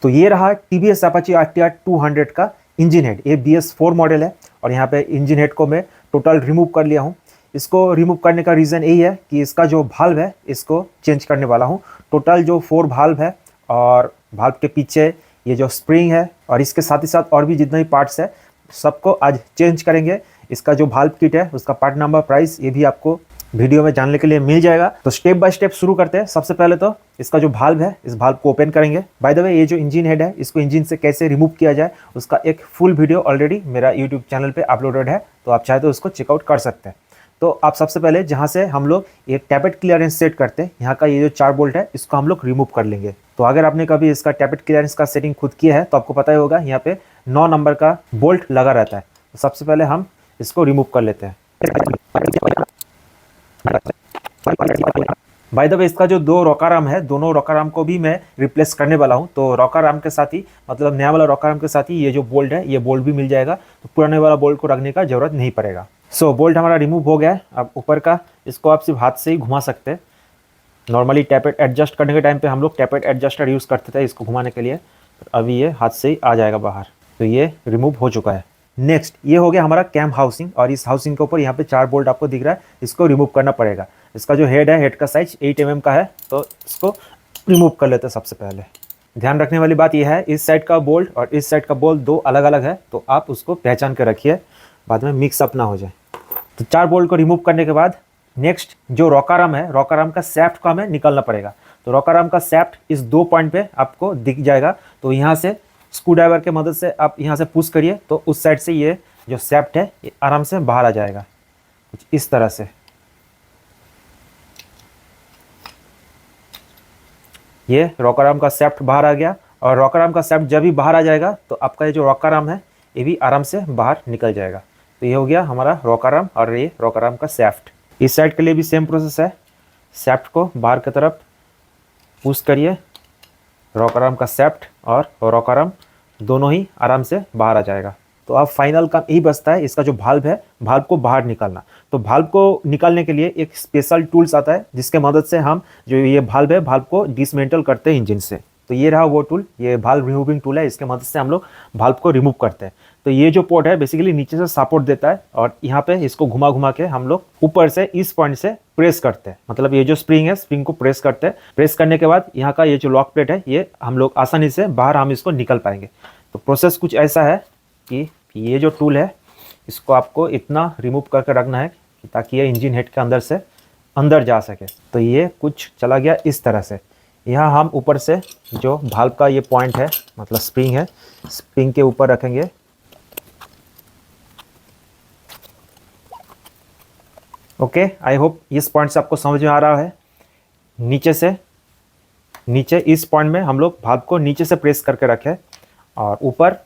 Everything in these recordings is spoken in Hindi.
तो ये रहा TVS Apache RTR 200 का इंजन हेड। ये BS4 मॉडल है और यहाँ पे इंजन हेड को मैं टोटल रिमूव कर लिया हूँ। इसको रिमूव करने का रीज़न यही है कि इसका जो भाल्व है इसको चेंज करने वाला हूँ। टोटल जो 4 भाल्व है और भाल्व के पीछे ये जो स्प्रिंग है और इसके साथ ही साथ और भी जितने भी पार्ट्स है सबको आज चेंज करेंगे। इसका जो भाल्व किट है उसका पार्ट नंबर, प्राइस ये भी आपको वीडियो में जानने के लिए मिल जाएगा। तो स्टेप बाय स्टेप शुरू करते हैं। सबसे पहले तो इसका जो भाल्व है इस भाल्व को ओपन करेंगे। बाय द वे ये जो इंजन हेड है इसको इंजन से कैसे रिमूव किया जाए उसका एक फुल वीडियो ऑलरेडी मेरा यूट्यूब चैनल पे अपलोडेड है, तो आप चाहे तो उसको चेकआउट कर सकते हैं। तो आप सबसे पहले जहाँ से हम लोग ये टैपेट क्लियरेंस सेट करते हैं, यहाँ का ये जो 4 बोल्ट है इसको हम लोग रिमूव कर लेंगे। तो अगर आपने कभी इसका टैपेट क्लियरेंस का सेटिंग खुद किया है तो आपको पता ही होगा यहाँ पे 9 नंबर का बोल्ट लगा रहता है। तो सबसे पहले हम इसको रिमूव कर लेते हैं। बाय द वे इसका जो 2 रॉकर आर्म है, दोनों रॉकर आर्म को भी मैं रिप्लेस करने वाला हूं। तो रॉकर आर्म के साथ ही, मतलब नया वाला रॉकर आर्म के साथ ही ये जो बोल्ट है ये बोल्ट भी मिल जाएगा, तो पुराने वाला बोल्ट को रखने का जरूरत नहीं पड़ेगा। सो बोल्ट हमारा रिमूव हो गया है। अब ऊपर का इसको आप सिर्फ हाथ से ही घुमा सकते हैं। नॉर्मली टैपेट एडजस्ट करने के टाइम पे हम लोग टैपेट एडजस्टर यूज़ करते थे इसको घुमाने के लिए। अभी ये हाथ से ही आ जाएगा बाहर। तो ये रिमूव हो चुका है। नेक्स्ट ये हो गया हमारा कैम हाउसिंग, और इस हाउसिंग के ऊपर यहाँ पे 4 बोल्ट आपको दिख रहा है, इसको रिमूव करना पड़ेगा। इसका जो हेड है, हेड का साइज 8 mm का है, तो इसको रिमूव कर लेते हैं सबसे पहले। ध्यान रखने वाली बात यह है, इस साइड का बोल्ट और इस साइड का बोल्ट 2 अलग अलग है, तो आप उसको पहचान कर रखिए, बाद में मिक्स अप ना हो जाए। तो 4 बोल्ट को रिमूव करने के बाद नेक्स्ट जो रॉकर आर्म है, रॉकर आर्म का सैफ्ट को हमें निकालना पड़ेगा। तो रॉकर आर्म का सैफ्ट इस 2 पॉइंट पे आपको दिख जाएगा। तो यहाँ से स्क्रू ड्राइवर के मदद से आप यहाँ से पुश करिए, तो उस साइड से ये जो सैफ्ट है ये आराम से बाहर आ जाएगा, कुछ इस तरह से। ये रॉकर आर्म का सैफ्ट बाहर आ गया, और रॉकर आर्म का सैफ्ट जब भी बाहर आ जाएगा तो आपका ये जो रॉकर आर्म है ये भी आराम से बाहर निकल जाएगा। तो ये हो गया हमारा रॉकर आर्म और ये रॉकर आर्म का सैफ्ट। इस साइड के लिए भी सेम प्रोसेस है। सैफ्ट को बाहर की तरफ पुश करिए, रॉकर आर्म का सैफ्ट और रॉकर आर्म दोनों ही आराम से बाहर आ जाएगा। तो अब फाइनल काम यही बचता है, इसका जो भाल्व है, भाल्व को बाहर निकालना। तो भाल्व को निकालने के लिए एक स्पेशल टूल्स आता है जिसके मदद से हम जो ये भाल्व है, भाल्व को डिसमेंटल करते हैं इंजन से। तो ये रहा वो टूल, ये भाल्व रिमूविंग टूल है, इसके मदद से हम लोग भाल्व को रिमूव करते हैं। तो ये जो पोर्ट है बेसिकली नीचे से सपोर्ट देता है, और यहाँ पे इसको घुमा घुमा के हम लोग ऊपर से इस पॉइंट से प्रेस करते हैं। मतलब ये जो स्प्रिंग है, स्प्रिंग को प्रेस करते हैं। प्रेस करने के बाद यहाँ का ये जो लॉक प्लेट है, ये हम लोग आसानी से बाहर हम इसको निकल पाएंगे। तो प्रोसेस कुछ ऐसा है कि ये जो टूल है इसको आपको इतना रिमूव करके रखना है कि ताकि ये इंजन हेड के अंदर से अंदर जा सके। तो ये कुछ चला गया इस तरह से। यहाँ हम ऊपर से जो भाल्व का ये पॉइंट है, मतलब स्प्रिंग है, स्प्रिंग के ऊपर रखेंगे। ओके, आई होप इस पॉइंट से आपको समझ में आ रहा है। नीचे से नीचे इस पॉइंट में हम लोग भाल्व को नीचे से प्रेस करके रखें, और ऊपर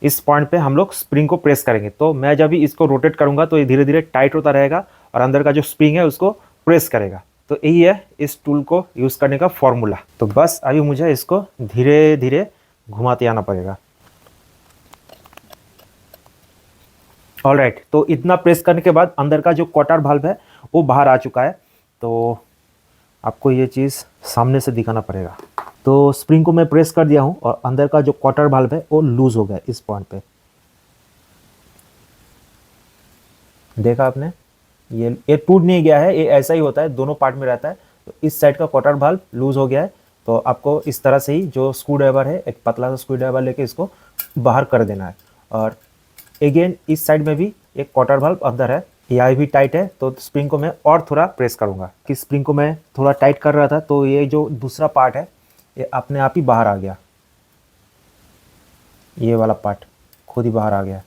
इस पॉइंट पे हम लोग स्प्रिंग को प्रेस करेंगे। तो मैं जब भी इसको रोटेट करूंगा तो ये धीरे धीरे टाइट होता रहेगा और अंदर का जो स्प्रिंग है उसको प्रेस करेगा। तो यही है इस टूल को यूज़ करने का फॉर्मूला। तो बस अभी मुझे इसको धीरे धीरे घुमाते आना पड़ेगा। ऑलराइट, तो इतना प्रेस करने के बाद अंदर का जो क्वार्टर भाल्व है वो बाहर आ चुका है। तो आपको ये चीज़ सामने से दिखाना पड़ेगा। तो स्प्रिंग को मैं प्रेस कर दिया हूँ और अंदर का जो क्वार्टर भाल्व है वो लूज हो गया इस पॉइंट पे। देखा आपने, ये टूट नहीं गया है, ये ऐसा ही होता है, दोनों पार्ट में रहता है। तो इस साइड का क्वार्टर भाल्व लूज हो गया है, तो आपको इस तरह से ही जो स्क्रू ड्राइवर है, एक पतला सा स्क्रू ड्राइवर लेके इसको बाहर कर देना है। और अगेन इस साइड में भी एक क्वार्टर भाल्व अंदर है, यह भी टाइट है। तो स्प्रिंग को मैं और थोड़ा प्रेस करूँगा। कि स्प्रिंग को मैं थोड़ा टाइट कर रहा था तो ये जो दूसरा पार्ट है ये अपने आप ही बाहर आ गया, ये वाला पार्ट खुद ही बाहर आ गया।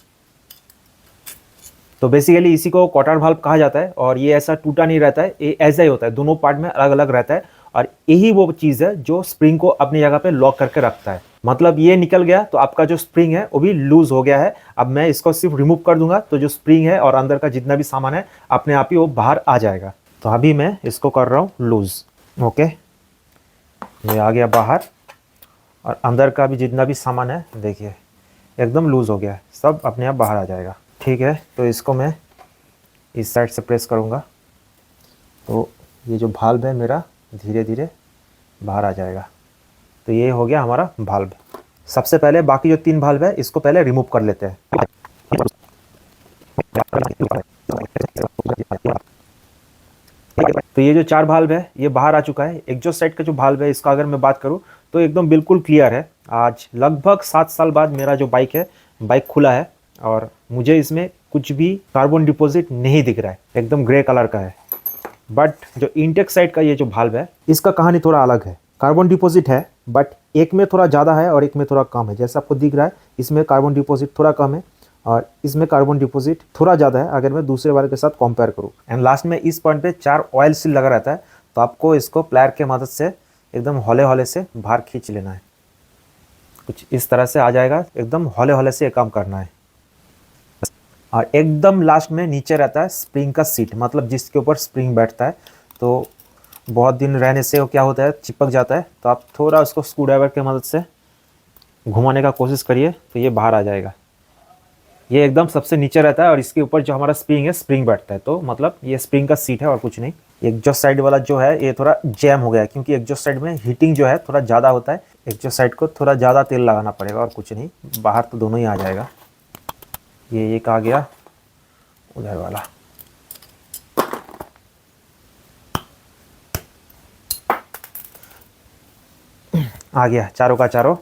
तो बेसिकली इसी को क्वार्टर भाल्व कहा जाता है, और ये ऐसा टूटा नहीं रहता है, ये ऐसा ही होता है, दोनों पार्ट में अलग अलग रहता है। और यही वो चीज़ है जो स्प्रिंग को अपनी जगह पे लॉक करके रखता है। मतलब ये निकल गया तो आपका जो स्प्रिंग है वो भी लूज हो गया है। अब मैं इसको सिर्फ रिमूव कर दूंगा तो जो स्प्रिंग है और अंदर का जितना भी सामान है अपने आप ही वो बाहर आ जाएगा। तो अभी मैं इसको कर रहा हूँ लूज। ओके, ये आ गया बाहर, और अंदर का भी जितना भी सामान है देखिए एकदम लूज हो गया है, सब अपने आप बाहर आ जाएगा। ठीक है, तो इसको मैं इस साइड से प्रेस करूँगा तो ये जो भाल्व है मेरा धीरे धीरे बाहर आ जाएगा। तो ये हो गया हमारा भाल्व। सबसे पहले बाकी जो 3 भाल्व है इसको पहले रिमूव कर लेते हैं। तो ये जो 4 भाल्व है ये बाहर आ चुका है। एग्जॉस्ट साइड का जो भाल्व है इसका अगर मैं बात करूँ तो एकदम बिल्कुल क्लियर है। आज लगभग 7 साल बाद मेरा जो बाइक है, बाइक खुला है और मुझे इसमें कुछ भी कार्बन डिपॉजिट नहीं दिख रहा है, एकदम ग्रे कलर का है। बट जो इंटेक साइड का ये जो भाल्व है इसका कहानी थोड़ा अलग है। कार्बन डिपॉजिट है बट एक में थोड़ा ज़्यादा है और एक में थोड़ा कम है। जैसे आपको दिख रहा है इसमें कार्बन डिपॉजिट थोड़ा कम है और इसमें कार्बन डिपॉजिट थोड़ा ज़्यादा है अगर मैं दूसरे वाले के साथ कंपेयर करूँ। एंड लास्ट में इस पॉइंट पे 4 ऑयल सील लगा रहता है, तो आपको इसको प्लायर के मदद से एकदम हौले हौले से बाहर खींच लेना है। कुछ इस तरह से आ जाएगा, एकदम हौले हौले से ये काम करना है। और एकदम लास्ट में नीचे रहता है स्प्रिंग का सीट, मतलब जिसके ऊपर स्प्रिंग बैठता है। तो बहुत दिन रहने से वो क्या होता है, चिपक जाता है। तो आप थोड़ा उसको स्क्रू ड्राइवर की मदद से घुमाने का कोशिश करिए तो ये बाहर आ जाएगा। ये एकदम सबसे नीचे रहता है और इसके ऊपर जो हमारा स्प्रिंग है, स्प्रिंग बैठता है। तो मतलब ये स्प्रिंग का सीट है और कुछ नहीं। एग्जॉस्ट साइड वाला जो है ये थोड़ा जैम हो गया है क्योंकि एग्जॉस्ट साइड में हीटिंग जो है थोड़ा ज़्यादा होता है। एग्जॉस्ट साइड को थोड़ा ज़्यादा तेल लगाना पड़ेगा और कुछ नहीं, बाहर तो दोनों ही आ जाएगा। ये एक आ गया, उधर वाला आ गया, चारों का चारों।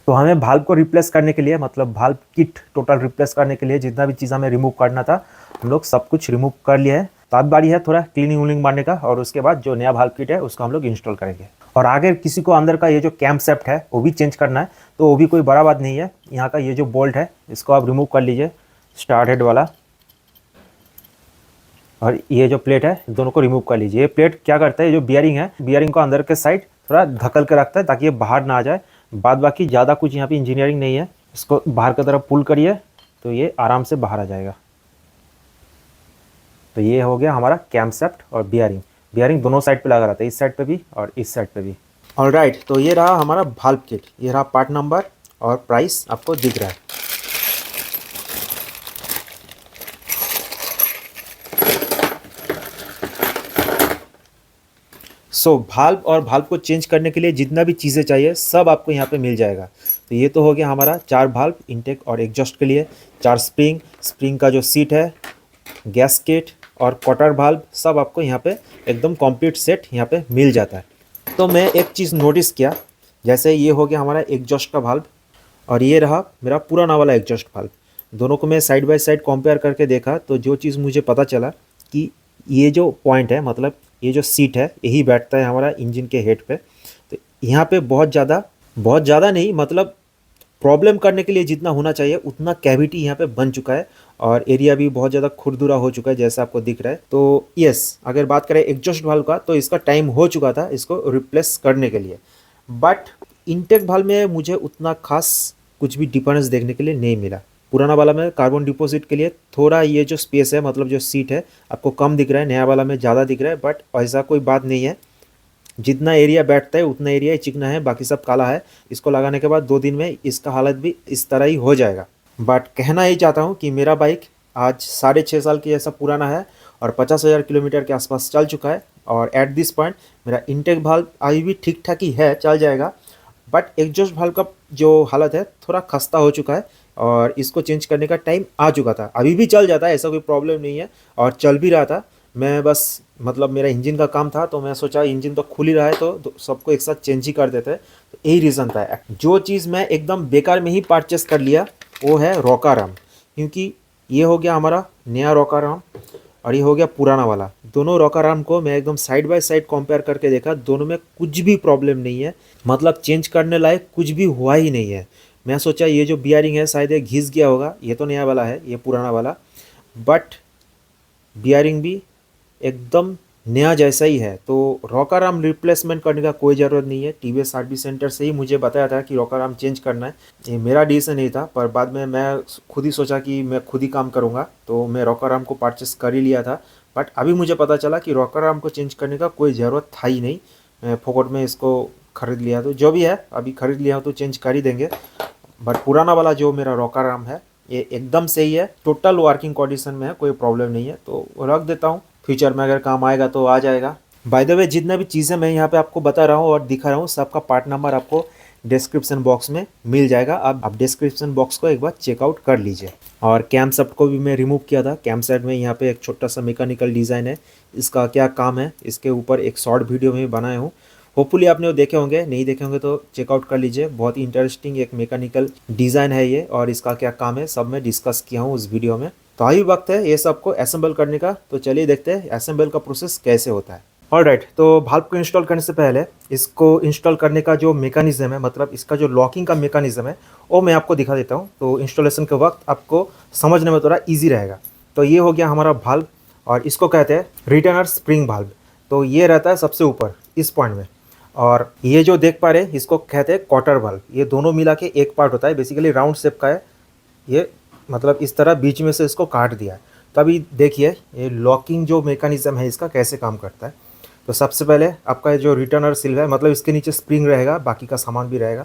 तो हमें भाल्व को रिप्लेस करने के लिए, मतलब भाल्व किट टोटल रिप्लेस करने के लिए जितना भी चीज़ हमें रिमूव करना था हम लोग सब कुछ रिमूव कर लिया है। तो अब बारी है थोड़ा क्लीनिंग वूलिंग मारने का और उसके बाद जो नया भाल्व किट है उसको हम लोग इंस्टॉल करेंगे। और आगे किसी को अंदर का ये जो कैम सेफ्ट है वो भी चेंज करना है, तो वो भी कोई बड़ा बात नहीं है। यहाँ का ये जो बोल्ट है इसको आप रिमूव कर लीजिए, स्टार हेड वाला, और ये जो प्लेट है दोनों को रिमूव कर लीजिए। ये प्लेट क्या करता है, ये जो बियरिंग है, बियरिंग को अंदर के साइड थोड़ा धकल के रखता है ताकि ये बाहर ना आ जाए। बाद बाकी ज़्यादा कुछ यहाँ पे इंजीनियरिंग नहीं है। इसको बाहर की तरफ पुल करिए तो ये आराम से बाहर आ जाएगा। तो ये हो गया हमारा कैम सेफ्ट और बियरिंग। बियरिंग दोनों साइड पे लगा रहता है, इस साइड पे भी और इस साइड पे भी। ऑलराइट, तो ये रहा हमारा भाल्व किट। ये रहा पार्ट नंबर और प्राइस आपको दिख रहा है। सो भाल्व और भाल्व को चेंज करने के लिए जितना भी चीज़ें चाहिए सब आपको यहाँ पे मिल जाएगा। तो ये तो हो गया हमारा 4 भाल्व इंटेक और एग्जॉस्ट के लिए, 4 स्प्रिंग, स्प्रिंग का जो सीट है, गैस्केट और क्वार्टर भाल्व, सब आपको यहाँ पे एकदम कंप्लीट सेट यहाँ पे मिल जाता है। तो मैं एक चीज़ नोटिस किया, जैसे ये हो गया हमारा एग्जॉस्ट का भाल्व और ये रहा मेरा पुराना वाला एग्जॉस्ट भाल्व। दोनों को मैं साइड बाय साइड कंपेयर करके देखा तो जो चीज़ मुझे पता चला कि ये जो पॉइंट है, मतलब ये जो सीट है यही बैठता है हमारा इंजन के हेड पे। तो यहाँ पे बहुत ज़्यादा नहीं, मतलब प्रॉब्लम करने के लिए जितना होना चाहिए उतना कैविटी यहाँ पे बन चुका है और एरिया भी बहुत ज़्यादा खुरदुरा हो चुका है जैसा आपको दिख रहा है। तो यस, अगर बात करें एग्जॉस्ट वाल्व का तो इसका टाइम हो चुका था इसको रिप्लेस करने के लिए। बट इंटेक वाल्व में मुझे उतना खास कुछ भी डिफरेंस देखने के लिए नहीं मिला। पुराना वाला में कार्बन डिपॉजिट के लिए थोड़ा ये जो स्पेस है, मतलब जो सीट है, आपको कम दिख रहा है, नया वाला में ज़्यादा दिख रहा है। बट ऐसा कोई बात नहीं है, जितना एरिया बैठता है उतना एरिया ही चिकना है, बाकी सब काला है। इसको लगाने के बाद 2 दिन में इसका हालत भी इस तरह ही हो जाएगा। बट कहना ही चाहता हूँ कि मेरा बाइक आज 6.5 साल की ऐसा पुराना है और 50,000 किलोमीटर के आसपास चल चुका है। और एट दिस पॉइंट मेरा इंटेक भाल्व अभी भी ठीक ठाक ही है, चल जाएगा। बट एग्जॉस्ट भाल्व का जो हालत है थोड़ा खस्ता हो चुका है और इसको चेंज करने का टाइम आ चुका था। अभी भी चल जाता है, ऐसा कोई प्रॉब्लम नहीं है और चल भी रहा था। मैं बस, मतलब मेरा इंजन का काम था तो मैं सोचा इंजन तो खुल ही रहा है तो सबको एक साथ चेंज ही कर देते हैं। तो यही रीज़न था। जो चीज़ मैं एकदम बेकार में ही परचेस कर लिया वो है रोकाराम, क्योंकि ये हो गया हमारा नया रोकाराम और ये हो गया पुराना वाला। दोनों रोकाराम को मैं एकदम साइड बाय साइड कंपेयर करके देखा, दोनों में कुछ भी प्रॉब्लम नहीं है, मतलब चेंज करने लायक कुछ भी हुआ ही नहीं है। मैं सोचा ये जो बियरिंग है शायद ये घिस गया होगा, ये तो नया वाला है, ये पुराना वाला। बट बियरिंग भी एकदम नया जैसा ही है। तो रोकाराम रिप्लेसमेंट करने का कोई ज़रूरत नहीं है। टीवीएस सर्विस सेंटर से ही मुझे बताया था कि रोकाराम चेंज करना है। ये मेरा डिसीजन नहीं था, पर बाद में मैं खुद ही सोचा कि मैं खुद ही काम करूँगा तो मैं रोकाराम को परचेस कर ही लिया था। बट अभी मुझे पता चला कि रोकाराम को चेंज करने का कोई ज़रूरत था ही नहीं। मैं फोकट में इसको ख़रीद लिया, तो जो भी है अभी ख़रीद लिया तो चेंज कर ही देंगे। बट पुराना वाला जो मेरा रोकाराम है ये एकदम सही है, टोटल वर्किंग कंडीशन में है, कोई प्रॉब्लम नहीं है। तो रख देता हूँ, फ्यूचर में अगर काम आएगा तो आ जाएगा। बाय द वे जितना भी चीज़ें मैं यहाँ पे आपको बता रहा हूँ और दिखा रहा हूँ सबका पार्ट नंबर आपको डिस्क्रिप्शन बॉक्स में मिल जाएगा। आप डिस्क्रिप्शन बॉक्स को एक बार चेकआउट कर लीजिए। और कैम सेट को भी मैं रिमूव किया था। कैम सेट में यहाँ पे एक छोटा सा मैकेनिकल डिज़ाइन है, इसका क्या काम है इसके ऊपर एक शॉर्ट वीडियो में बनाया हूँ। होपफुली आपने वो देखे होंगे, नहीं देखे होंगे तो चेकआउट कर लीजिए। बहुत ही इंटरेस्टिंग एक मैकेनिकल डिज़ाइन है ये, और इसका क्या काम है सब मैं डिस्कस किया हूँ उस वीडियो में। तो अभी वक्त है ये सबको असेंबल करने का, तो चलिए देखते हैं असेंबल का प्रोसेस कैसे होता है। ऑलराइट, तो भाल्व को इंस्टॉल करने से पहले इसको इंस्टॉल करने का जो मेकानिज़म है, मतलब इसका जो लॉकिंग का मेकानिज़म है वो मैं आपको दिखा देता हूँ, तो इंस्टॉलेशन के वक्त आपको समझने में थोड़ा ईजी रहेगा। तो ये हो गया हमारा भाल्व, और इसको कहते हैं रिटर्नर स्प्रिंग भाल्व। तो ये रहता है सबसे ऊपर इस पॉइंट में, और ये जो देख पा रहे हैं इसको कहते हैं क्वार्टर भाल्व। ये दोनों मिला के एक पार्ट होता है, बेसिकली राउंड शेप का है ये, मतलब इस तरह बीच में से इसको काट दिया है। तो अभी देखिए ये लॉकिंग जो मेकानिज़म है इसका कैसे काम करता है। तो सबसे पहले आपका ये जो रिटर्नर सिल्व है, मतलब इसके नीचे स्प्रिंग रहेगा, बाकी का सामान भी रहेगा,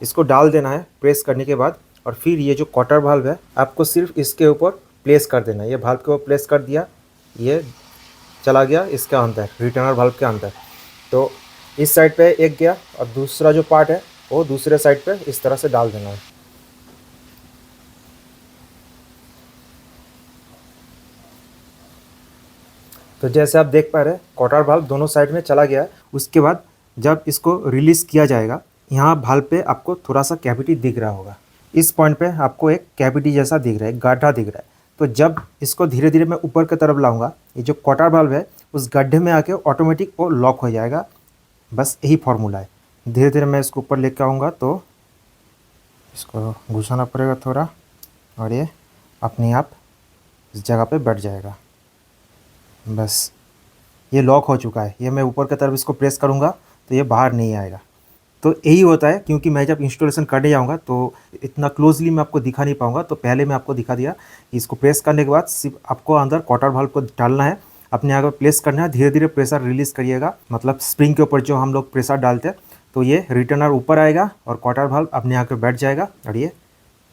इसको डाल देना है प्रेस करने के बाद। और फिर ये जो क्वार्टर भाल्व है आपको सिर्फ इसके ऊपर प्लेस कर देना है। ये भाल्व के ऊपर प्लेस कर दिया, ये चला गया इसके अंदर, रिटर्नर भाल्व के अंदर। तो इस साइड पे एक गया, और दूसरा जो पार्ट है वो दूसरे साइड पे इस तरह से डाल देना है। तो जैसे आप देख पा रहे हैं क्वार्टर भाल्व दोनों साइड में चला गया है। उसके बाद जब इसको रिलीज़ किया जाएगा, यहाँ भाल्व पे आपको थोड़ा सा कैविटी दिख रहा होगा। इस पॉइंट पे आपको एक कैविटी जैसा दिख रहा है, एक गड्ढा दिख रहा है। तो जब इसको धीरे धीरे मैं ऊपर की तरफ लाऊंगा, ये जो क्वार्टर भाल्व है उस गड्ढे में आके ऑटोमेटिक वो लॉक हो जाएगा। बस यही फॉर्मूला है। धीरे धीरे मैं इसको ऊपर लेके आऊँगा तो इसको घुसाना पड़ेगा थोड़ा, और ये अपने आप इस जगह पे बैठ जाएगा। बस ये लॉक हो चुका है। ये मैं ऊपर की तरफ इसको प्रेस करूँगा तो ये बाहर नहीं आएगा। तो यही होता है, क्योंकि मैं जब इंस्टॉलेशन करने जाऊँगा तो इतना क्लोजली मैं आपको दिखा नहीं पाऊँगा, तो पहले मैं आपको दिखा दिया। इसको प्रेस करने के बाद सिर्फ आपको अंदर क्वार्टर भाल्व को डालना है, अपने आगे प्लेस करना है, धीरे धीरे प्रेशर रिलीज़ करिएगा। मतलब स्प्रिंग के ऊपर जो हम लोग प्रेशर डालते हैं, तो ये रिटर्नर ऊपर आएगा और क्वार्टर भाल्व अपने आगे बैठ जाएगा, और ये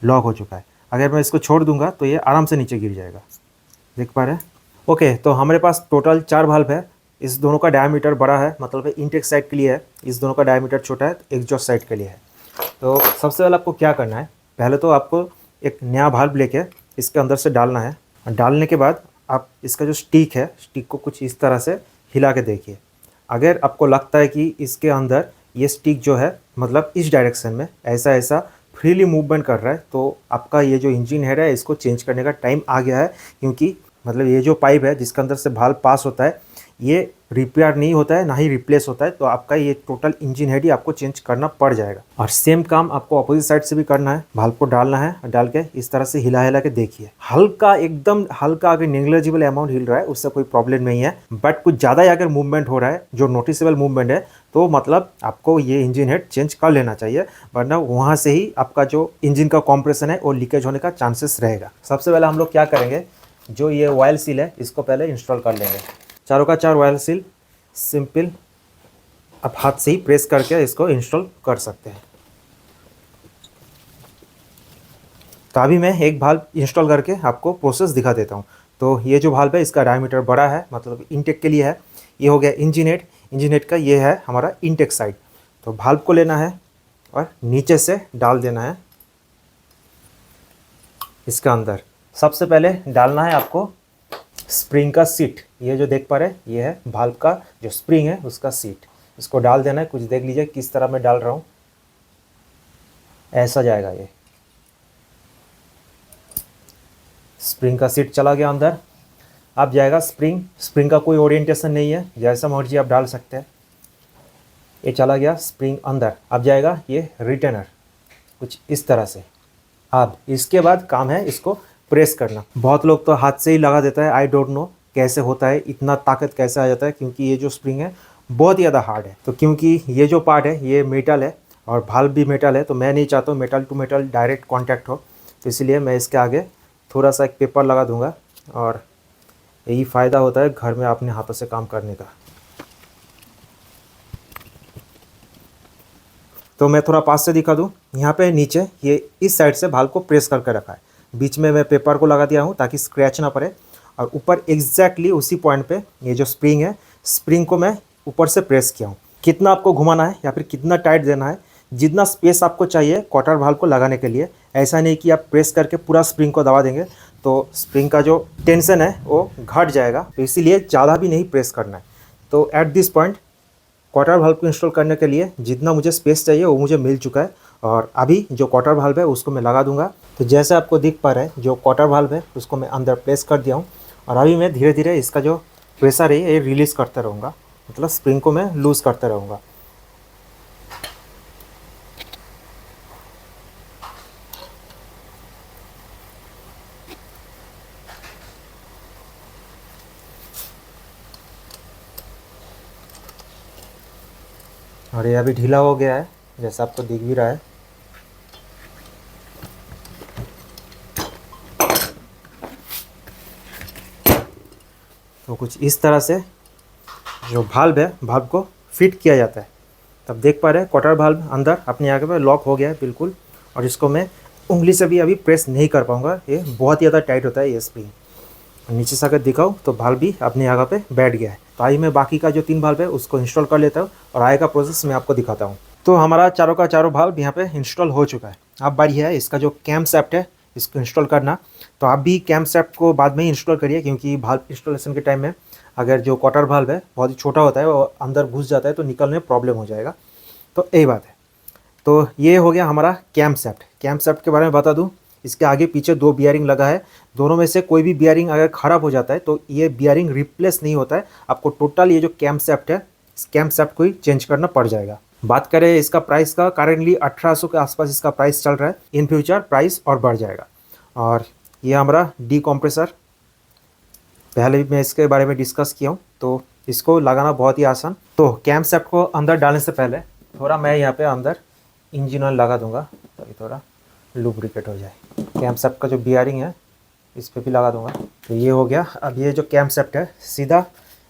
लॉक हो चुका है। अगर मैं इसको छोड़ दूँगा तो ये आराम से नीचे गिर जाएगा। देख पा रहे हैं? ओके, तो हमारे पास टोटल 4 भाल्व है। इस दोनों का डायमीटर बड़ा है, मतलब इनटेक साइड के लिए है। इस दोनों का डायमीटर छोटा है, एग्जॉस्ट साइड के लिए है। तो सबसे पहले आपको क्या करना है, पहले तो आपको एक नया भाल्व लेके इसके अंदर से डालना है। डालने के बाद आप इसका जो स्टिक है, स्टिक को कुछ इस तरह से हिला के देखिए। अगर आपको लगता है कि इसके अंदर ये स्टिक जो है मतलब इस डायरेक्शन में ऐसा ऐसा फ्रीली मूवमेंट कर रहा है, तो आपका ये जो इंजन हेड है इसको चेंज करने का टाइम आ गया है। क्योंकि मतलब ये जो पाइप है जिसके अंदर से भाल्व पास होता है, ये रिपेयर नहीं होता है, ना ही रिप्लेस होता है। तो आपका ये टोटल इंजन हेड ही आपको चेंज करना पड़ जाएगा। और सेम काम आपको अपोजिट साइड से भी करना है। भाल्व को डालना है, डाल के इस तरह से हिला हिला के देखिए। हल्का, एकदम हल्का, अगर नेग्लिजिबल अमाउंट हिल रहा है उससे कोई प्रॉब्लम नहीं है। बट कुछ ज़्यादा ही अगर मूवमेंट हो रहा है, जो नोटिसेबल मूवमेंट है, तो मतलब आपको ये इंजन हेड चेंज कर लेना चाहिए, वरना वहाँ से ही आपका जो इंजन का कॉम्प्रेशन है वो लीकेज होने का चांसेस रहेगा। सबसे पहले हम लोग क्या करेंगे, जो ये ऑयल सील है इसको पहले इंस्टॉल कर लेंगे। चारों का चार ऑयल सील सिंपल आप हाथ से ही प्रेस करके इसको इंस्टॉल कर सकते हैं। तो अभी मैं एक भाल्व इंस्टॉल करके आपको प्रोसेस दिखा देता हूँ। तो ये जो भाल्व है इसका डायमीटर बड़ा है, मतलब इनटेक के लिए है। ये हो गया इंजन हेड। इंजन हेड का ये है हमारा इनटेक साइड। तो भाल्व को लेना है और नीचे से डाल देना है इसका अंदर। सबसे पहले डालना है आपको स्प्रिंग का सीट। ये जो देख पा रहे हैं ये है भाल्व का जो स्प्रिंग है उसका सीट। इसको डाल देना है। कुछ देख लीजिए किस तरह मैं डाल रहा हूँ, ऐसा जाएगा। ये स्प्रिंग का सीट चला गया अंदर। अब जाएगा स्प्रिंग। स्प्रिंग का कोई ओरिएंटेशन नहीं है, जैसा मर्जी आप डाल सकते हैं। ये चला गया स्प्रिंग अंदर। अब जाएगा ये रिटेनर कुछ इस तरह से। अब इसके बाद काम है इसको प्रेस करना। बहुत लोग तो हाथ से ही लगा देता है, आई डोंट नो कैसे होता है, इतना ताकत कैसे आ जाता है, क्योंकि ये जो स्प्रिंग है बहुत ही ज़्यादा हार्ड है। तो क्योंकि ये जो पार्ट है ये मेटल है और भाल्व भी मेटल है, तो मैं नहीं चाहता हूँ metal to metal direct contact हो। तो इसलिए मैं इसके आगे थोड़ा सा एक पेपर लगा दूँगा, और यही फ़ायदा होता है घर में अपने हाथों से काम करने का। तो मैं थोड़ा पास से दिखा दूँ। यहाँ पे नीचे ये इस साइड से भाल्व को प्रेस करके रखा है, बीच में मैं पेपर को लगा दिया हूँ ताकि स्क्रैच ना पड़े। और ऊपर एग्जैक्टली उसी पॉइंट पे ये जो स्प्रिंग है, स्प्रिंग को मैं ऊपर से प्रेस किया हूँ। कितना आपको घुमाना है या फिर कितना टाइट देना है, जितना स्पेस आपको चाहिए क्वार्टर वाल्व को लगाने के लिए। ऐसा नहीं कि आप प्रेस करके पूरा स्प्रिंग को दबा देंगे तो स्प्रिंग का जो टेंशन है वो घट जाएगा, तो इसीलिए ज़्यादा भी नहीं प्रेस करना है। तो at this point quarter valve को इंस्टॉल करने के लिए जितना मुझे स्पेस चाहिए वो मुझे मिल चुका है, और अभी जो क्वार्टर वाल्व है उसको मैं लगा दूंगा। तो जैसे आपको दिख पा रहा है, जो क्वार्टर वाल्व है उसको मैं अंदर प्लेस कर दिया हूँ, और अभी मैं धीरे धीरे इसका जो प्रेशर है ये रिलीज़ करता रहूँगा, मतलब स्प्रिंग को मैं लूज़ करता रहूँगा। और ये अभी ढीला हो गया है, जैसा आपको दिख भी रहा है। तो कुछ इस तरह से जो भाल्व है, भाल्व को फिट किया जाता है। तब देख पा रहे हैं क्वार्टर भाल्व अंदर अपने आगे में लॉक हो गया है बिल्कुल, और इसको मैं उंगली से भी अभी प्रेस नहीं कर पाऊँगा, ये बहुत ज़्यादा टाइट होता है ये स्प्रिंग। नीचे से अगर दिखाऊँ तो भाल्व भी अपनी जगह पे बैठ गया है। तो आइए मैं बाकी का जो 3 भाल्व है उसको इंस्टॉल कर लेता हूँ, और आगे का प्रोसेस मैं आपको दिखाता हूँ। तो हमारा चारों का चारों भाल्व यहाँ पे इंस्टॉल हो चुका है। अब बारी है इसका जो कैम सेप्ट है इसको इंस्टॉल करना। तो आप भी कैम सेप्ट को बाद में ही इंस्टॉल करिए, क्योंकि भाल्व इंस्टॉलेशन के टाइम में अगर जो क्वार्टर भाल्व है बहुत ही छोटा होता है, वो अंदर घुस जाता है तो निकलने में प्रॉब्लम हो जाएगा। तो यही बात है। तो ये हो गया हमारा कैम सेप्ट। कैम सेप्ट के बारे में बता दूं, इसके आगे पीछे 2 बियरिंग लगा है। दोनों में से कोई भी बियरिंग अगर ख़राब हो जाता है तो ये बियरिंग रिप्लेस नहीं होता है, आपको टोटल ये जो कैम सेप्ट है इस कैम सेप्ट को ही चेंज करना पड़ जाएगा। बात करें इसका प्राइस का, करेंटली 1800 के आसपास इसका प्राइस चल रहा है। इन फ्यूचर प्राइस और बढ़ जाएगा। और ये हमारा डी कॉम्प्रेसर, पहले भी मैं इसके बारे में डिस्कस किया हूँ, तो इसको लगाना बहुत ही आसान। तो कैम सेप्ट को अंदर डालने से पहले थोड़ा मैं यहाँ पे अंदर इंजन ऑयल लगा दूंगा ताकि थोड़ा लुब्रिकेट हो जाए। कैम सेप्ट का जो बियरिंग है इस पर भी लगा दूंगा। तो ये हो गया। अब ये जो कैम सेप्ट है सीधा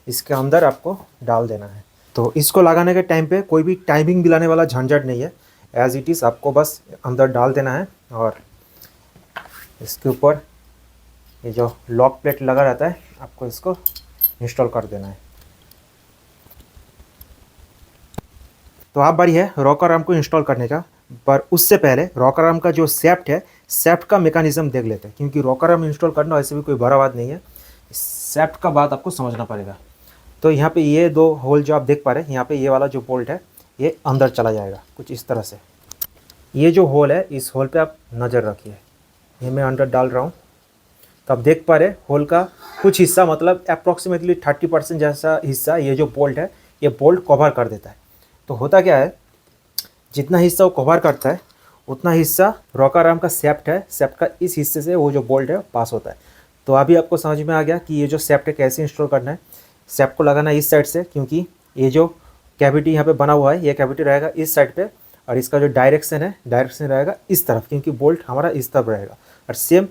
इसके अंदर आपको डाल देना है। तो इसको लगाने के टाइम पे कोई भी टाइमिंग दिलाने वाला झंझट नहीं है, एज इट इज़ आपको बस अंदर डाल देना है, और इसके ऊपर ये जो लॉक प्लेट लगा रहता है आपको इसको इंस्टॉल कर देना है। तो आप बारी है रॉकर आर्म को इंस्टॉल करने का, पर उससे पहले रॉकर आर्म का जो सेफ्ट है, सेफ्ट का मेकानिज़म देख लेते हैं, क्योंकि रॉकर आर्म इंस्टॉल करना वैसे भी कोई बड़ा बात नहीं है, सेफ्ट का बात आपको समझना पड़ेगा। तो यहाँ पे ये 2 होल जो आप देख पा रहे हैं, यहाँ पे ये वाला जो बोल्ट है ये अंदर चला जाएगा कुछ इस तरह से। ये जो होल है इस होल पे आप नज़र रखिए, ये मैं अंदर डाल रहा हूँ। तो आप देख पा रहे होल का कुछ हिस्सा, मतलब अप्रॉक्सीमेटली 30% जैसा हिस्सा ये जो बोल्ट है ये बोल्ट कवर कर देता है। तो होता क्या है, जितना हिस्सा वो कवर करता है उतना हिस्सा रॉकर आर्म का सेफ्ट है, सेफ्ट का इस हिस्से से वो जो बोल्ट है पास होता है। तो अभी आपको समझ में आ गया कि ये जो सेफ्ट है कैसे इंस्टॉल करना है। सेफ्ट को लगाना है इस साइड से, क्योंकि ये जो कैविटी यहाँ पे बना हुआ है ये कैविटी रहेगा इस साइड पे, और इसका जो डायरेक्शन है डायरेक्शन रहेगा इस तरफ, क्योंकि बोल्ट हमारा इस तरफ रहेगा। और सेम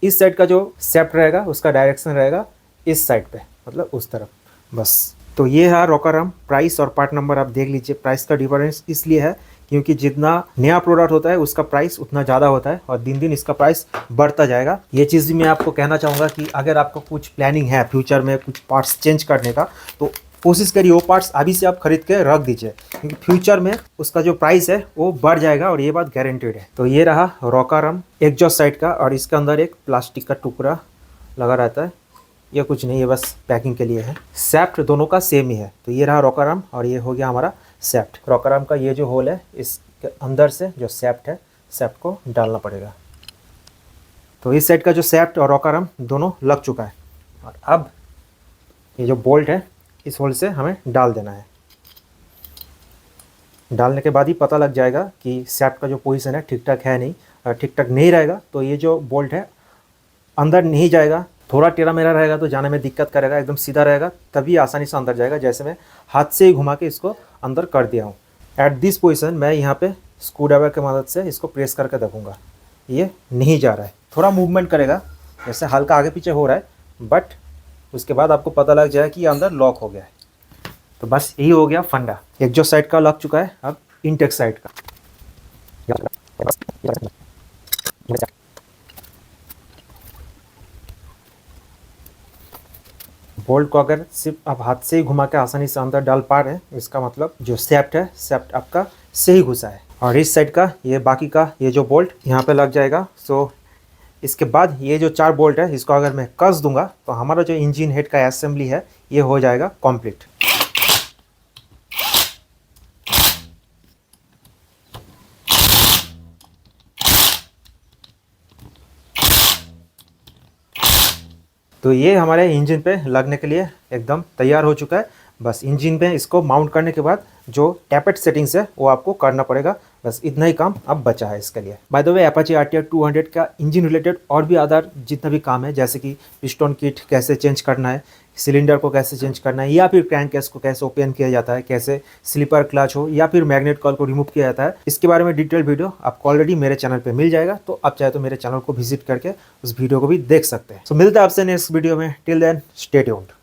इस साइड का जो सेफ्ट रहेगा उसका डायरेक्शन रहेगा इस साइड पे, मतलब उस तरफ। बस तो ये है रॉकर आर्म। प्राइस और पार्ट नंबर आप देख लीजिए। प्राइस का डिफरेंस इसलिए है क्योंकि जितना नया प्रोडक्ट होता है उसका प्राइस उतना ज़्यादा होता है, और दिन दिन इसका प्राइस बढ़ता जाएगा। ये चीज़ भी मैं आपको कहना चाहूँगा कि अगर आपको कुछ प्लानिंग है फ्यूचर में कुछ पार्ट्स चेंज करने का, तो कोशिश करिए वो पार्ट्स अभी से आप खरीद के रख दीजिए, क्योंकि फ्यूचर में उसका जो प्राइस है वो बढ़ जाएगा, और ये बात गारंटेड है। तो ये रहा रॉकर आर्म एग्जॉस्ट साइड का, और इसके अंदर एक प्लास्टिक का टुकड़ा लगा रहता है। ये कुछ नहीं है, बस पैकिंग के लिए है। सेफ्ट दोनों का सेम ही है। तो ये रहा रॉकर आर्म, और ये हो गया हमारा सेफ्ट। रॉकर आर्म का ये जो होल है इसके अंदर से जो सेफ्ट है, सेफ्ट को डालना पड़ेगा। तो इस साइड का जो सेफ्ट और रॉकर आर्म दोनों लग चुका है, और अब ये जो बोल्ट है इस होल से हमें डाल देना है। डालने के बाद ही पता लग जाएगा कि सेफ्ट का जो पोजीशन है ठीक ठाक है नहीं, और ठीक ठाक नहीं रहेगा तो ये जो बोल्ट है अंदर नहीं जाएगा, थोड़ा टेढ़ा मेढ़ा रहेगा तो जाने में दिक्कत करेगा। एकदम सीधा रहेगा तभी आसानी से अंदर जाएगा, जैसे मैं हाथ से ही घुमा के इसको अंदर कर दिया हूँ। एट दिस पोजीशन मैं यहाँ पे स्क्रू ड्राइवर की मदद से इसको प्रेस करके देखूँगा, ये नहीं जा रहा है। थोड़ा मूवमेंट करेगा, जैसे हल्का आगे पीछे हो रहा है, बट उसके बाद आपको पता लग जाए कि ये अंदर लॉक हो गया है। तो बस यही हो गया फंडा। एग्जॉस्ट साइड का लग चुका है, अब इनटेक साइड का। बोल्ट को अगर सिर्फ आप हाथ से ही घुमा के आसानी से अंदर डाल पा रहे हैं, इसका मतलब जो सेफ्ट है, सेफ्ट आपका सही घुसा है। और इस साइड का ये बाकी का ये जो बोल्ट यहाँ पे लग जाएगा। सो इसके बाद ये जो 4 बोल्ट है, इसको अगर मैं कस दूंगा तो हमारा जो इंजन हेड का असेंबली है ये हो जाएगा कंप्लीट। तो ये हमारे इंजन पे लगने के लिए एकदम तैयार हो चुका है। बस इंजन पे इसको माउंट करने के बाद जो टैपेट सेटिंग्स है वो आपको करना पड़ेगा। बस इतना ही काम अब बचा है इसके लिए। By the way, Apache RTR 200 का इंजन रिलेटेड और भी अदर जितना भी काम है, जैसे कि पिस्टन किट कैसे चेंज करना है, सिलेंडर को कैसे चेंज करना है, या फिर क्रैंक केस को कैसे ओपन किया जाता है, कैसे स्लीपर क्लच हो या फिर मैग्नेट कॉइल को रिमूव किया जाता है, इसके बारे में डिटेल वीडियो आपको ऑलरेडी मेरे चैनल पे मिल जाएगा। तो आप चाहे तो मेरे चैनल को विजिट करके उस वीडियो को भी देख सकते हैं। सो मिलते हैं आपसे नेक्स्ट वीडियो में। Till then stay tuned.